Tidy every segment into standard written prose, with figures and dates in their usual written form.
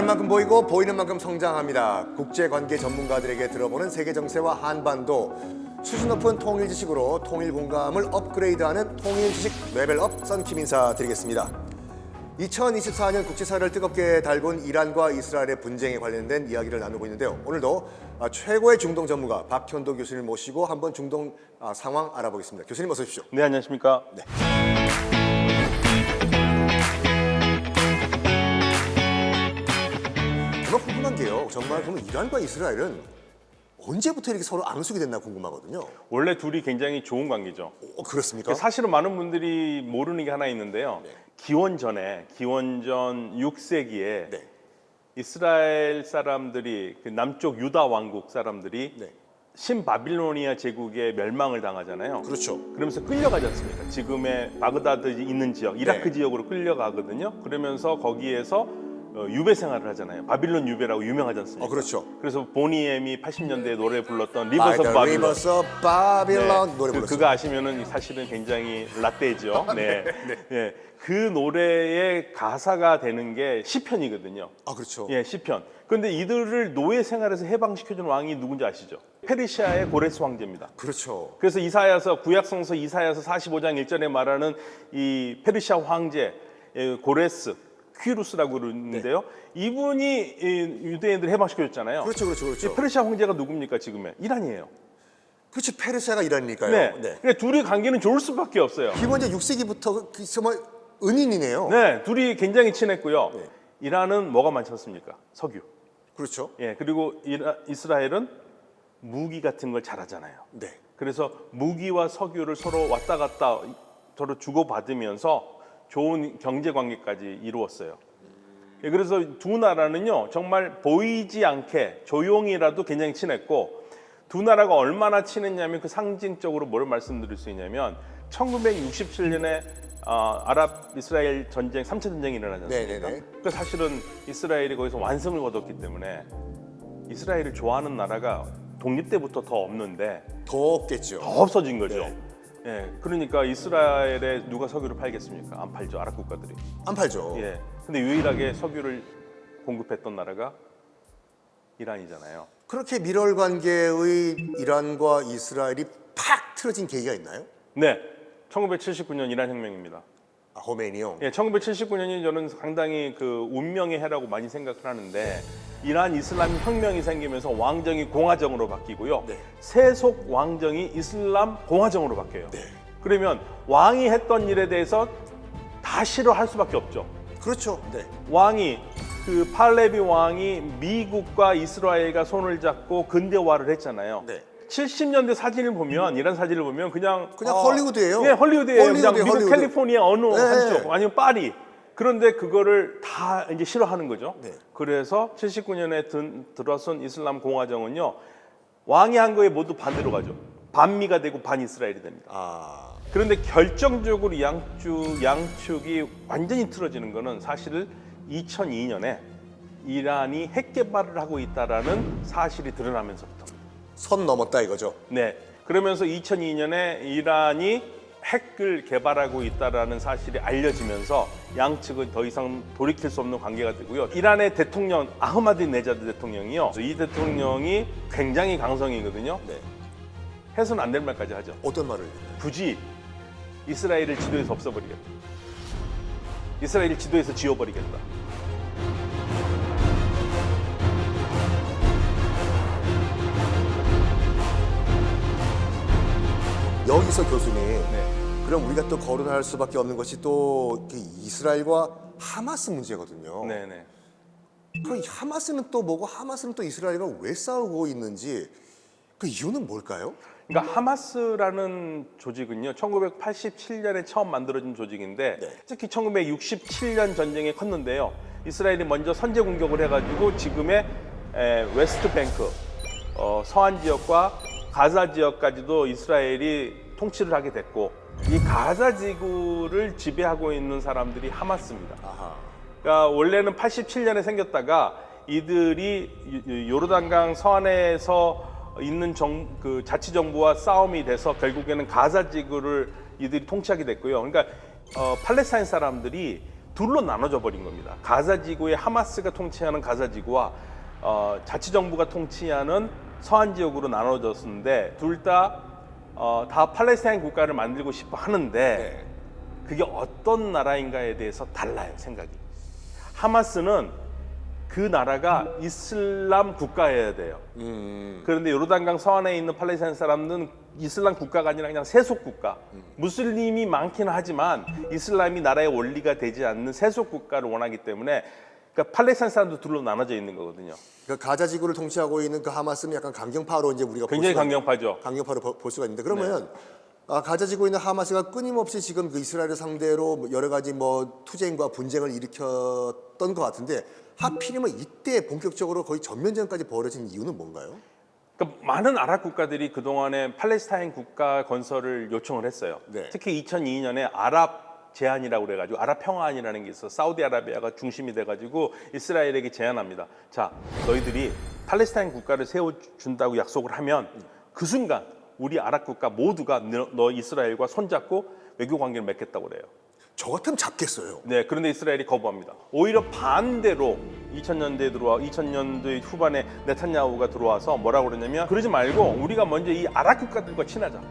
말한 만큼 보이고 보이는 만큼 성장합니다. 국제관계 전문가들에게 들어보는 세계 정세와 한반도, 수준 높은 통일 지식으로 통일 공감을 업그레이드하는 통일 지식 레벨업 썬킴 인사드리겠습니다. 2024년 국제사회를 뜨겁게 달군 이란과 이스라엘의 분쟁에 관련된 이야기를 나누고 있는데요. 오늘도 최고의 중동 전문가 박현도 교수님을 모시고 한번 중동 상황 알아보겠습니다. 교수님 어서 오십시오. 네, 안녕하십니까? 네. 정말 궁금한 게요. 정말 그러면 이란과 이스라엘은 언제부터 이렇게 서로 앙숙이 됐나 궁금하거든요. 원래 둘이 굉장히 좋은 관계죠. 그렇습니까? 사실은 많은 분들이 모르는 게 하나 있는데요. 네. 기원전 6세기에 네. 이스라엘 사람들이 그 남쪽 유다 왕국 사람들이 네. 신바빌로니아 제국의 멸망을 당하잖아요. 그렇죠. 그러면서 끌려가지 않습니까? 지금의 바그다드 있는 지역, 이라크 네. 지역으로 끌려가거든요. 그러면서 거기에서 유배 생활을 하잖아요. 바빌론 유배라고 유명하지 않습니까? 그렇죠. 그래서 보니엠이 80년대에 노래 불렀던 By 리버스 the 오브 바빌론. Rivers of Babylon 노래 불렀어요. 그거 아시면은 사실은 굉장히 라떼죠. 네. 네. 그 노래의 가사가 되는 게 시편이거든요. 그렇죠. 예, 시편. 그런데 이들을 노예 생활에서 해방시켜준 왕이 누군지 아시죠? 페르시아의 고레스 황제입니다. 그렇죠. 그래서 이사야서 구약성서 이사야서 45장 1절에 말하는 이 페르시아 황제 고레스 퀴루스라고 그러는데요. 이분이 유대인들을 해방시켜줬잖아요. 그렇죠, 그렇죠, 그렇죠. 이 페르시아 황제가 누굽니까 지금의? 이란이에요. 그렇죠. 페르시아가 이란이니까요. 네. 네. 그러니까 둘이 관계는 좋을 수밖에 없어요. 기본적으로 6세기부터 정말 은인이네요. 네, 둘이 굉장히 친했고요. 네. 이란은 뭐가 많지 않습니까? 석유. 그렇죠. 예, 그리고 이스라엘은 무기 같은 걸 잘하잖아요. 네. 그래서 무기와 석유를 서로 왔다 갔다 서로 주고받으면서 좋은 경제 관계까지 이루었어요. 예, 그래서 두 나라는요 정말 보이지 않게 조용히라도 굉장히 친했고, 두 나라가 얼마나 친했냐면 그 상징적으로 뭘 말씀드릴 수 있냐면 1967년에 아랍 이스라엘 전쟁 3차 전쟁이 일어나지 않습니까? 네네네. 그 사실은 이스라엘이 거기서 완승을 거뒀기 때문에 이스라엘을 좋아하는 나라가 독립 때부터 더 없는데 더 없겠죠. 더 없어진 거죠. 네. 예, 그러니까 이스라엘에 누가 석유를 팔겠습니까? 안 팔죠, 아랍 국가들이. 안 팔죠. 예, 근데 유일하게 석유를 공급했던 나라가 이란이잖아요. 그렇게 밀월 관계의 이란과 이스라엘이 팍 틀어진 계기가 있나요? 네, 1979년 이란 혁명입니다. 호메니요. 예, 1979년이 저는 상당히 그 운명의 해라고 많이 생각을 하는데, 이란 이슬람 혁명이 생기면서 왕정이 공화정으로 바뀌고요. 네. 세속 왕정이 이슬람 공화정으로 바뀌어요. 네. 그러면 왕이 했던 일에 대해서 다 싫어할 수밖에 없죠. 그렇죠. 네. 왕이 그 팔레비 왕이 미국과 이스라엘과 손을 잡고 근대화를 했잖아요. 네. 70년대 사진을 보면, 이란 사진을 보면 그냥 헐리우드예요. 예, 헐리우드예요. 그냥 미국 헐리우드. 캘리포니아 어느 네. 한쪽 아니면 파리. 그런데 그거를 다 이제 싫어하는 거죠. 네. 그래서 79년에 들어선 이슬람 공화정은요, 왕이 한 거에 모두 반대로 가죠. 반미가 되고 반이스라엘이 됩니다. 그런데 결정적으로 양축이 완전히 틀어지는 거는 사실 2002년에 이란이 핵 개발을 하고 있다라는 사실이 드러나면서부터입니다. 선 넘었다 이거죠. 네. 그러면서 2002년에 이란이 핵을 개발하고 있다라는 사실이 알려지면서 양측은 더 이상 돌이킬 수 없는 관계가 되고요. 이란의 대통령 아흐마디네자드 대통령이요, 이 대통령이 굉장히 강성이거든요. 네. 해서는 안 될 말까지 하죠. 어떤 말을? 굳이 이스라엘을 지도에서 없애버리겠다. 이스라엘을 지도에서 지워버리겠다. 여기서 교수님, 그럼 우리가 또 거론할 수밖에 없는 것이 또 이스라엘과 하마스 문제거든요. 네네. 그 하마스는 또 뭐고 하마스는 또 이스라엘과 왜 싸우고 있는지 그 이유는 뭘까요? 그러니까 하마스라는 조직은요, 1987년에 처음 만들어진 조직인데, 네. 특히 1967년 전쟁에 컸는데요. 이스라엘이 먼저 선제 공격을 해가지고 지금의 웨스트뱅크, 서안 지역과 가자 지역까지도 이스라엘이 통치를 하게 됐고, 이 가자 지구를 지배하고 있는 사람들이 하마스입니다. 그러니까 원래는 87년에 생겼다가 이들이 요르단강 서안에서 있는 그 자치정부와 싸움이 돼서 결국에는 가자 지구를 이들이 통치하게 됐고요. 그러니까 팔레스타인 사람들이 둘로 나눠져 버린 겁니다. 가자 지구의 하마스가 통치하는 가자 지구와 자치정부가 통치하는 서한 지역으로 나눠졌었는데 둘 다 다 팔레스타인 국가를 만들고 싶어 하는데 네. 그게 어떤 나라인가에 대해서 달라요, 생각이. 하마스는 그 나라가 이슬람 국가여야 돼요. 그런데 요르단강 서안에 있는 팔레스타인 사람들은 이슬람 국가가 아니라 그냥 세속 국가. 무슬림이 많기는 하지만 이슬람이 나라의 원리가 되지 않는 세속 국가를 원하기 때문에 그러니까 팔레스타인 사람도 둘로 나눠져 있는 거거든요. 그러니까 가자 지구를 통치하고 있는 그 하마스는 약간 강경파로 이제 우리가 굉장히 강경파죠. 강경파로 볼 수가 있는데 그러면 가자 지구에 있는 하마스가 끊임없이 지금 그 이스라엘을 상대로 여러 가지 뭐 투쟁과 분쟁을 일으켰던 것 같은데 하필이면 이때 본격적으로 거의 전면전까지 벌어진 이유는 뭔가요? 그러니까 많은 아랍 국가들이 그동안에 팔레스타인 국가 건설을 요청을 했어요. 네. 특히 2002년에 아랍 제안이라고 그래가지고 아랍 평화안이라는 게 있어. 사우디아라비아가 중심이 돼가지고 이스라엘에게 제안합니다. 자, 너희들이 팔레스타인 국가를 세워준다고 약속을 하면 그 순간 우리 아랍 국가 모두가 너 이스라엘과 손잡고 외교 관계를 맺겠다고 그래요. 저 같으면 잡겠어요. 네, 그런데 이스라엘이 거부합니다. 오히려 반대로 2000년대 후반에 네탄야후가 들어와서 뭐라고 그러냐면 그러지 말고 우리가 먼저 이 아랍 국가들과 친하자.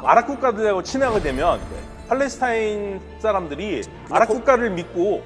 아랍 국가들하고 친하게 되면 팔레스타인 사람들이 아랍 국가를 믿고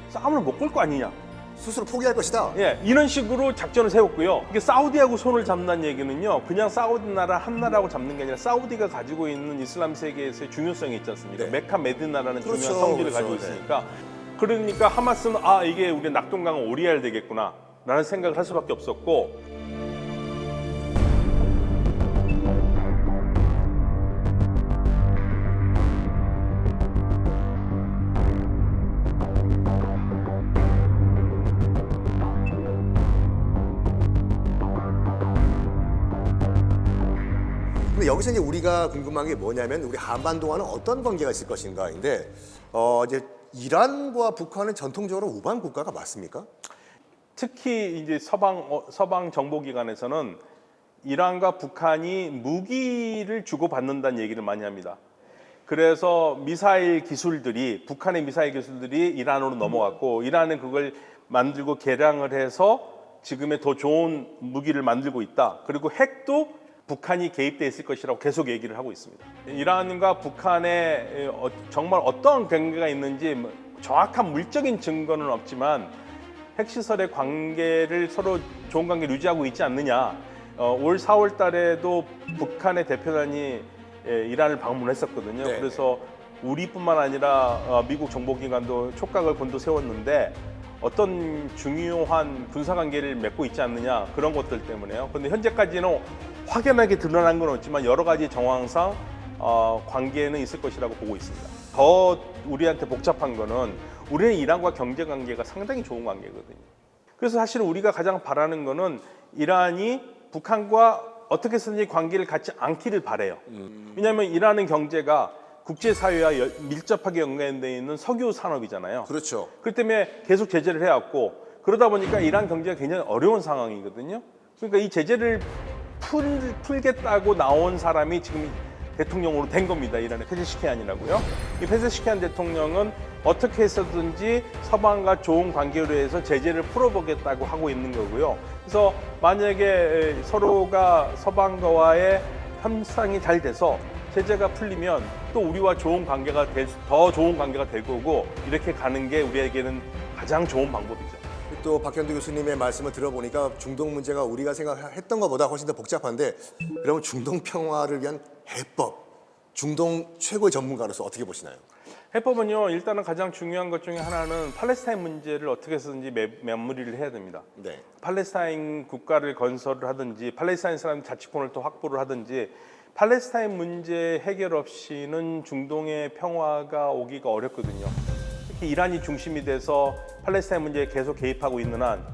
싸움을 못 걸 거 아니냐. 스스로 포기할 것이다. 예, 이런 식으로 작전을 세웠고요. 이게 사우디하고 손을 잡는다는 얘기는요, 그냥 사우디 나라 한 나라하고 잡는 게 아니라 사우디가 가지고 있는 이슬람 세계에서의 중요성이 있지 않습니까? 네. 메카 메디나라는 그렇죠, 중요한 성지를 그렇죠, 가지고 네. 있으니까. 그러니까 하마스는 이게 우리 낙동강 오리알 되겠구나 라는 생각을 할 수밖에 없었고, 근데 여기서 이제 우리가 궁금한 게 뭐냐면 우리 한반도와는 어떤 관계가 있을 것인가인데 이제 이란과 북한은 전통적으로 우방 국가가 맞습니까? 특히 이제 서방 정보기관에서는 이란과 북한이 무기를 주고받는다는 얘기를 많이 합니다. 그래서 미사일 기술들이 북한의 미사일 기술들이 이란으로 넘어갔고 이란은 그걸 만들고 개량을 해서 지금의 더 좋은 무기를 만들고 있다. 그리고 핵도 북한이 개입돼 있을 것이라고 계속 얘기를 하고 있습니다. 이란과 북한의 정말 어떤 관계가 있는지 정확한 물적인 증거는 없지만 핵시설의 관계를 서로 좋은 관계를 유지하고 있지 않느냐. 올 4월 달에도 북한의 대표단이 이란을 방문했었거든요. 네. 그래서 우리뿐만 아니라 미국 정보기관도 촉각을 곤두세웠는데 어떤 중요한 군사관계를 맺고 있지 않느냐 그런 것들 때문에요. 그런데 현재까지는 확연하게 드러난 건 없지만 여러 가지 정황상 관계는 있을 것이라고 보고 있습니다. 더 우리한테 복잡한 거는 우리는 이란과 경제 관계가 상당히 좋은 관계거든요. 그래서 사실 우리가 가장 바라는 거는 이란이 북한과 어떻게 해서든지 관계를 갖지 않기를 바래요. 왜냐하면 이란은 경제가 국제사회와 밀접하게 연관되어 있는 석유 산업이잖아요. 그렇죠. 그렇기 때문에 계속 제재를 해왔고 그러다 보니까 이란 경제가 굉장히 어려운 상황이거든요. 그러니까 이 제재를 풀겠다고 나온 사람이 지금 대통령으로 된 겁니다. 이란의 페제시키안이라고요. 이 페제시키안 대통령은 어떻게 해서든지 서방과 좋은 관계로 해서 제재를 풀어보겠다고 하고 있는 거고요. 그래서 만약에 서로가 서방과의 협상이 잘 돼서 제재가 풀리면 또 우리와 좋은 관계가 더 좋은 관계가 될 거고 이렇게 가는 게 우리에게는 가장 좋은 방법이죠. 또 박현두 교수님의 말씀을 들어보니까 중동 문제가 우리가 생각했던 것보다 훨씬 더 복잡한데 그러면 중동 평화를 위한 해법, 중동 최고의 전문가로서 어떻게 보시나요? 해법은요, 일단은 가장 중요한 것 중에 하나는 팔레스타인 문제를 어떻게 해서든지 마무리를 해야 됩니다. 네. 팔레스타인 국가를 건설을 하든지 팔레스타인 사람 자치권을 또 확보를 하든지 팔레스타인 문제 해결 없이는 중동의 평화가 오기가 어렵거든요. 특히 이란이 중심이 돼서 팔레스타인 문제에 계속 개입하고 있는 한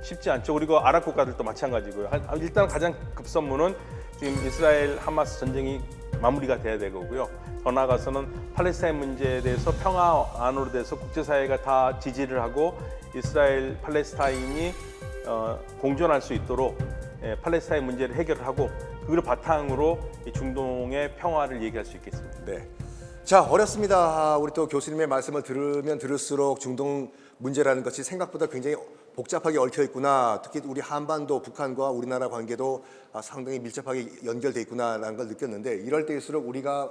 쉽지 않죠. 그리고 아랍 국가들도 마찬가지고요. 일단 가장 급선무는 지금 이스라엘 하마스 전쟁이 마무리가 돼야 되고요. 더 나아가서는 팔레스타인 문제에 대해서 평화 안으로 돼서 국제사회가 다 지지를 하고 이스라엘 팔레스타인이 공존할 수 있도록 팔레스타인 문제를 해결을 하고 그걸 바탕으로 이 중동의 평화를 얘기할 수 있겠습니다. 네. 자, 어렵습니다. 우리 또 교수님의 말씀을 들으면 들을수록 중동 문제라는 것이 생각보다 굉장히 복잡하게 얽혀 있구나. 특히 우리 한반도, 북한과 우리나라 관계도 상당히 밀접하게 연결돼 있구나라는 걸 느꼈는데, 이럴 때일수록 우리가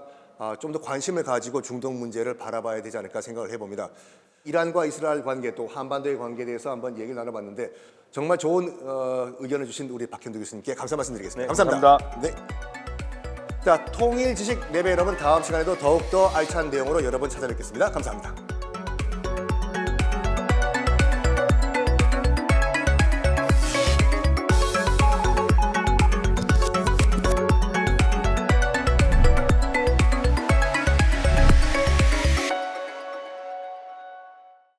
좀 더 관심을 가지고 중동 문제를 바라봐야 되지 않을까 생각을 해봅니다. 이란과 이스라엘 관계, 또 한반도의 관계에 대해서 한번 얘기를 나눠봤는데, 정말 좋은 의견을 주신 우리 박현두 교수님께 감사 말씀드리겠습니다. 네, 감사합니다. 네. 자, 통일 지식 레벨업은 다음 시간에도 더욱더 알찬 내용으로 여러분 찾아뵙겠습니다. 감사합니다.